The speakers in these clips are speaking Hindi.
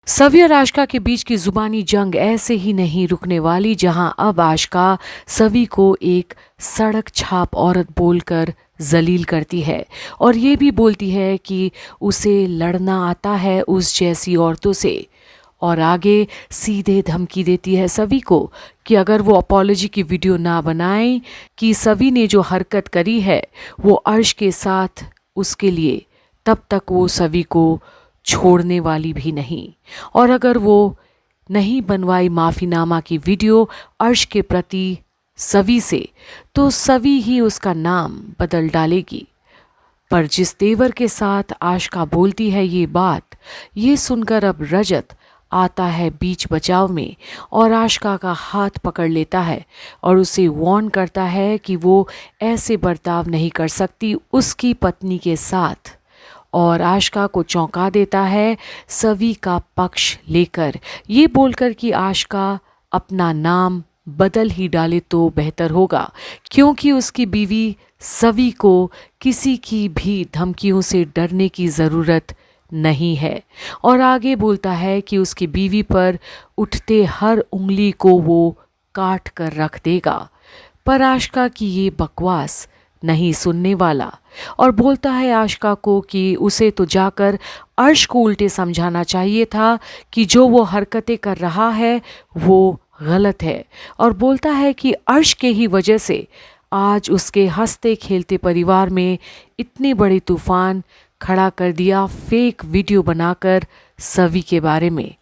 सवी और आशिका के बीच की जुबानी जंग ऐसे ही नहीं रुकने वाली, जहां अब आशिका सवी को एक सड़क छाप औरत बोलकर जलील करती है और ये भी बोलती है कि उसे लड़ना आता है उस जैसी औरतों से। और आगे सीधे धमकी देती है सवी को कि अगर वो अपॉलॉजी की वीडियो ना बनाए, कि सवी ने जो हरकत करी है वो अर्श के साथ उसके लिए, तब तक वो सवी को छोड़ने वाली भी नहीं। और अगर वो नहीं बनवाई माफ़ीनामा की वीडियो अर्श के प्रति सवी से, तो सवी ही उसका नाम बदल डालेगी। पर जिस तेवर के साथ आशिका बोलती है ये बात, ये सुनकर अब रजत आता है बीच बचाव में और आशिका का हाथ पकड़ लेता है और उसे वार्न करता है कि वो ऐसे बर्ताव नहीं कर सकती उसकी पत्नी के साथ। और आशिका को चौंका देता है सवी का पक्ष लेकर, ये बोलकर कि आशिका अपना नाम बदल ही डाले तो बेहतर होगा, क्योंकि उसकी बीवी सवी को किसी की भी धमकियों से डरने की ज़रूरत नहीं है। और आगे बोलता है कि उसकी बीवी पर उठते हर उंगली को वो काट कर रख देगा। पर आशिका की ये बकवास नहीं सुनने वाला और बोलता है आशिका को कि उसे तो जाकर अर्श को उल्टे समझाना चाहिए था कि जो वो हरकतें कर रहा है वो गलत है। और बोलता है कि अर्श के ही वजह से आज उसके हंसते खेलते परिवार में इतने बड़े तूफान खड़ा कर दिया, फेक वीडियो बनाकर सवी के बारे में।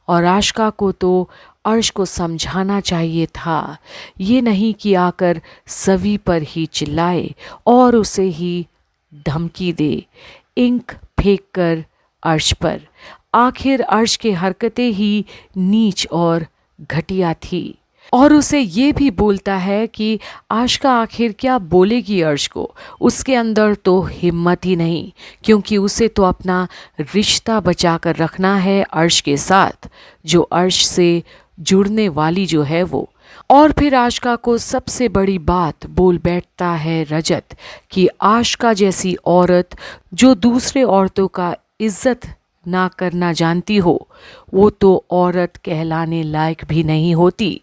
और आशिका को तो अर्श को समझाना चाहिए था, ये नहीं कि आकर सवी पर ही चिल्लाए और उसे ही धमकी दे, इंक फेंक कर अर्श पर। आखिर अर्श की हरकतें ही नीच और घटिया थी। और उसे ये भी बोलता है कि आशिका आखिर क्या बोलेगी अर्श को, उसके अंदर तो हिम्मत ही नहीं, क्योंकि उसे तो अपना रिश्ता बचा कर रखना है अर्श के साथ, जो अर्श से जुड़ने वाली जो है वो। और फिर आशिका को सबसे बड़ी बात बोल बैठता है रजत कि आशिका जैसी औरत जो दूसरे औरतों का इज्जत ना करना जानती हो, वो तो औरत कहलाने लायक भी नहीं होती।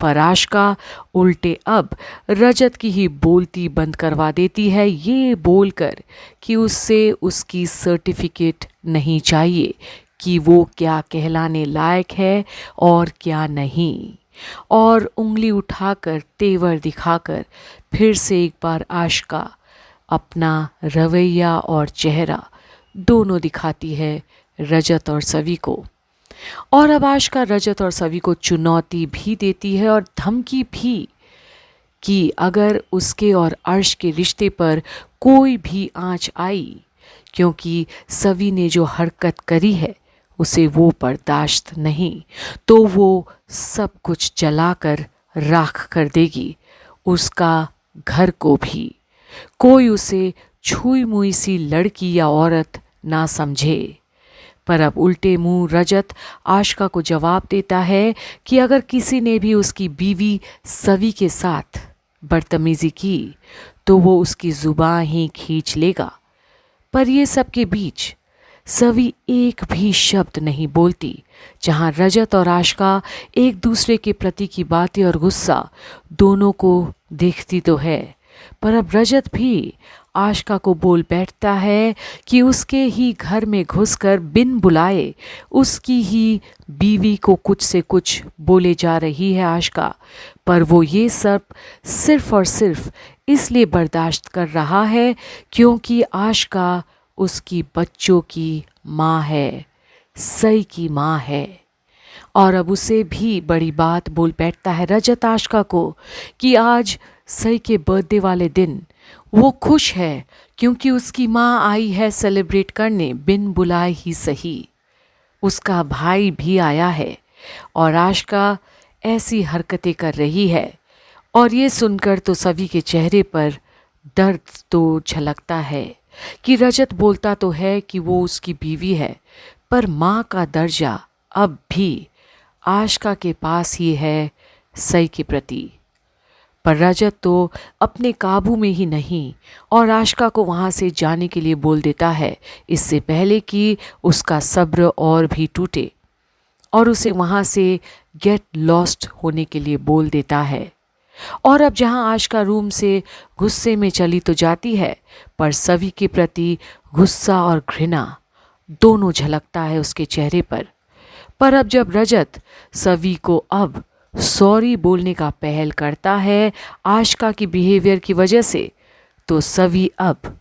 पर आशिका उल्टे अब रजत की ही बोलती बंद करवा देती है, ये बोलकर कि उससे उसकी सर्टिफिकेट नहीं चाहिए कि वो क्या कहलाने लायक है और क्या नहीं। और उंगली उठाकर तेवर दिखाकर फिर से एक बार आशिका अपना रवैया और चेहरा दोनों दिखाती है रजत और सवी को। और अब आशिका रजत और सवी को चुनौती भी देती है और धमकी भी कि अगर उसके और अर्श के रिश्ते पर कोई भी आंच आई, क्योंकि सवी ने जो हरकत करी है उसे वो बर्दाश्त नहीं, तो वो सब कुछ जलाकर राख कर देगी, उसका घर को भी। कोई उसे छुई मुई सी लड़की या औरत ना समझे। पर अब उल्टे मुंह रजत आशिका को जवाब देता है कि अगर किसी ने भी उसकी बीवी सवी के साथ बदतमीजी की तो वो उसकी जुबान ही खींच लेगा। पर ये सब के बीच सवी एक भी शब्द नहीं बोलती, जहां रजत और आशिका एक दूसरे के प्रति की बातें और गुस्सा दोनों को देखती तो है। पर अब रजत भी आशिका को बोल बैठता है कि उसके ही घर में घुसकर बिन बुलाए उसकी ही बीवी को कुछ से कुछ बोले जा रही है आशिका। पर वो ये सब सिर्फ और सिर्फ इसलिए बर्दाश्त कर रहा है क्योंकि आशिका उसकी बच्चों की माँ है, सई की माँ है। और अब उसे भी बड़ी बात बोल बैठता है रजत आशिका को कि आज सई के बर्थडे वाले दिन वो खुश है क्योंकि उसकी माँ आई है सेलिब्रेट करने, बिन बुलाए ही सही। उसका भाई भी आया है और आशिका ऐसी हरकतें कर रही है। और ये सुनकर तो सभी के चेहरे पर दर्द तो झलकता है कि रजत बोलता तो है कि वो उसकी बीवी है, पर माँ का दर्जा अब भी आशिका के पास ही है सई के प्रति। पर रजत तो अपने काबू में ही नहीं और आशिका को वहाँ से जाने के लिए बोल देता है, इससे पहले कि उसका सब्र और भी टूटे, और उसे वहाँ से गेट लॉस्ट होने के लिए बोल देता है। और अब जहाँ आशिका रूम से गुस्से में चली तो जाती है, पर सवी के प्रति गुस्सा और घृणा दोनों झलकता है उसके चेहरे पर अब जब रजत सवी को अब सॉरी बोलने का पहल करता है आशिका की बिहेवियर की वजह से, तो सवी अब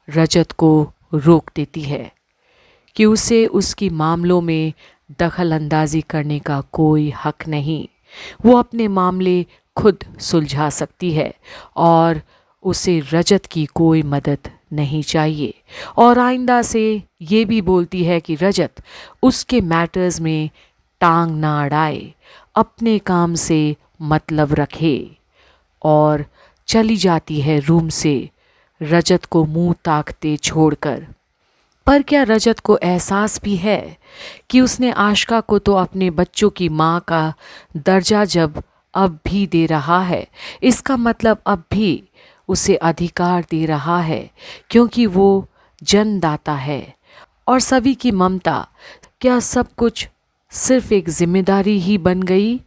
रजत को रोक देती है कि उसे उसकी मामलों में दखल अंदाजी करने का कोई हक नहीं। वो अपने मामले खुद सुलझा सकती है और उसे रजत की कोई मदद नहीं चाहिए, और आइंदा से ये भी बोलती है कि रजत उसके मैटर्स में टांग ना अड़ाए, अपने काम से मतलब रखे, और चली जाती है रूम से रजत को मुंह ताकते छोड़कर। पर क्या रजत को एहसास भी है कि उसने आशिका को तो अपने बच्चों की माँ का दर्जा जब अब भी दे रहा है, इसका मतलब अब भी उसे अधिकार दे रहा है, क्योंकि वो जन्मदाता है। और सभी की ममता क्या सब कुछ सिर्फ एक जिम्मेदारी ही बन गई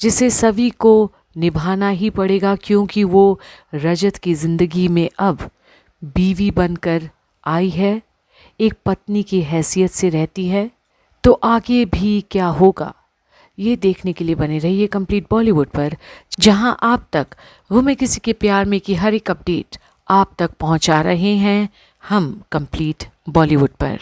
जिसे सभी को निभाना ही पड़ेगा, क्योंकि वो रजत की जिंदगी में अब बीवी बनकर आई है, एक पत्नी की हैसियत से रहती है। तो आगे भी क्या होगा ये देखने के लिए बने रहिए कंप्लीट बॉलीवुड पर, जहां आप तक वो मैं किसी के प्यार में की हर एक अपडेट आप तक पहुंचा रहे हैं हम कंप्लीट बॉलीवुड पर।